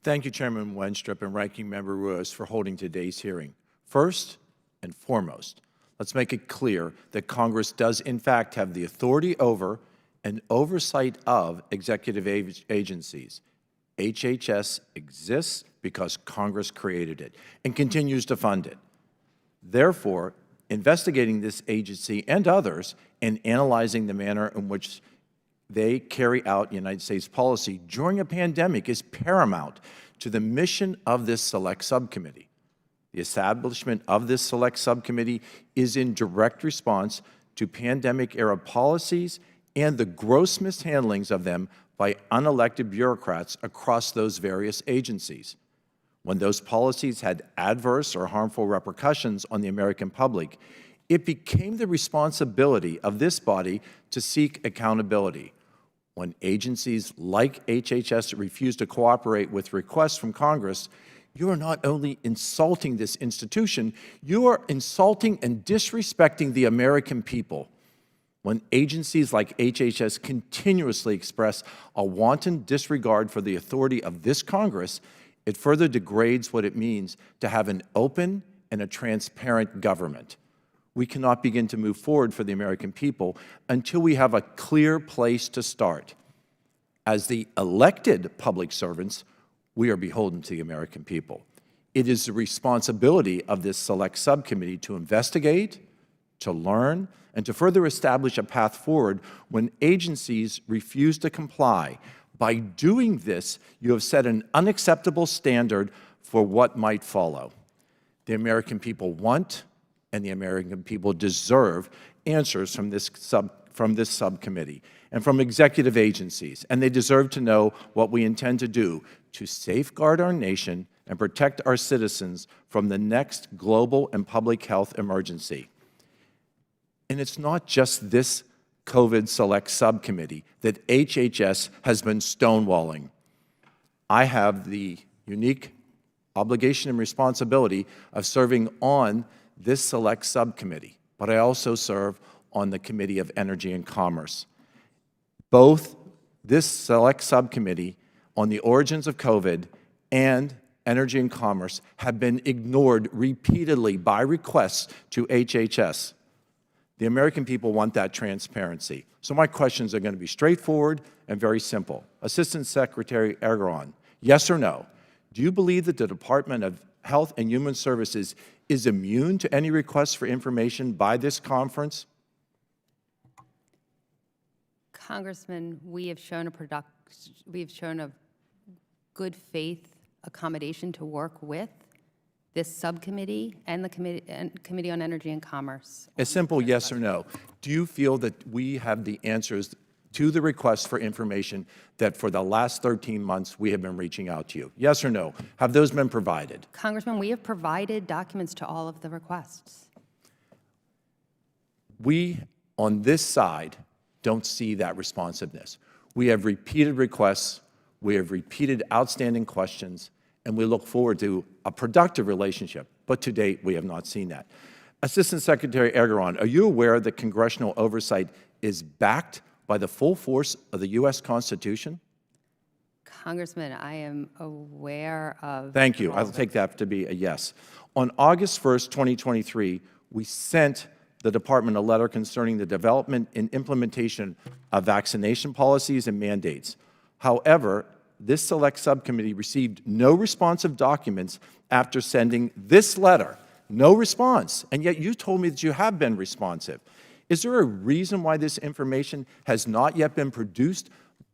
Thank you, Chairman Wenstrup and Ranking Member Ruiz, for holding today's hearing. First and foremost, let's make it clear that Congress does, in fact, have the authority over and oversight of executive agencies. HHS exists because Congress created it and continues to fund it. Therefore, investigating this agency and others and analyzing the manner in which they carry out United States policy during a pandemic is paramount to the mission of this select subcommittee. The establishment of this select subcommittee is in direct response to pandemic-era policies and the gross mishandlings of them by unelected bureaucrats across those various agencies. When those policies had adverse or harmful repercussions on the American public, it became the responsibility of this body to seek accountability. When agencies like HHS refuse to cooperate with requests from Congress, you are not only insulting this institution, you are insulting and disrespecting the American people. When agencies like HHS continuously express a wanton disregard for the authority of this Congress, it further degrades what it means to have an open and a transparent government. We cannot begin to move forward for the American people until we have a clear place to start. As the elected public servants, we are beholden to the American people. It is the responsibility of this select subcommittee to investigate, to learn, and to further establish a path forward when agencies refuse to comply. By doing this, you have set an unacceptable standard for what might follow. The American people want and the American people deserve answers from this subcommittee and from executive agencies, and they deserve to know what we intend to do to safeguard our nation and protect our citizens from the next global and public health emergency. And it's not just this COVID Select Subcommittee that HHS has been stonewalling. I have the unique obligation and responsibility of serving on this Select Subcommittee, but I also serve on the Committee of Energy and Commerce. Both this Select Subcommittee on the origins of COVID and Energy and Commerce have been ignored repeatedly by requests to HHS. The American people want that transparency. So my questions are going to be straightforward and very simple. Assistant Secretary Egorin, yes or no? Do you believe that the Department of Health and Human Services is immune to any requests for information by this conference? Congressman, we have shown a good faith accommodation to work with this subcommittee and the Committee on Energy and Commerce. A simple yes or no. Do you feel that we have the answers to the requests for information that for the last 13 months we have been reaching out to you? Yes or no? Have those been provided? Congressman, we have provided documents to all of the requests. We, on this side, don't see that responsiveness. We have repeated requests, we have repeated outstanding questions, and we look forward to a productive relationship. But to date, we have not seen that. Assistant Secretary Egorin, are you aware that congressional oversight is backed by the full force of the U.S. Constitution? Congressman, I am aware of— Thank you. I'll take that to be a yes. On August 1st, 2023, we sent the Department a letter concerning the development and implementation of vaccination policies and mandates. However, this select subcommittee received no responsive documents after sending this letter. No response. And yet you told me that you have been responsive. Is there a reason why this information has not yet been produced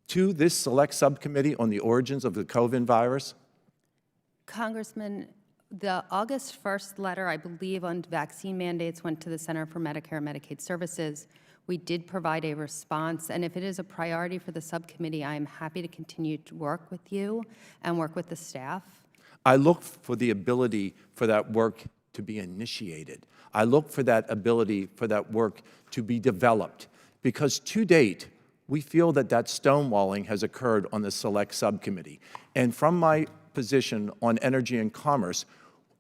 to this select subcommittee on the origins of the COVID virus? Congressman, the August 1st letter, I believe, on vaccine mandates went to the Center for Medicare and Medicaid Services. We did provide a response, and if it is a priority for the subcommittee, I am happy to continue to work with you and work with the staff. I look for the ability for that work to be initiated. I look for that ability for that work to be developed, because to date, we feel that that stonewalling has occurred on the select subcommittee. And from my position on energy and commerce,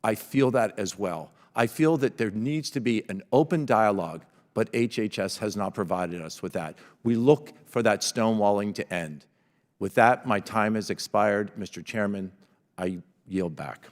I feel that as well. I feel that there needs to be an open dialogue, but HHS has not provided us with that. We look for that stonewalling to end. With that, my time has expired. Mr. Chairman, I yield back.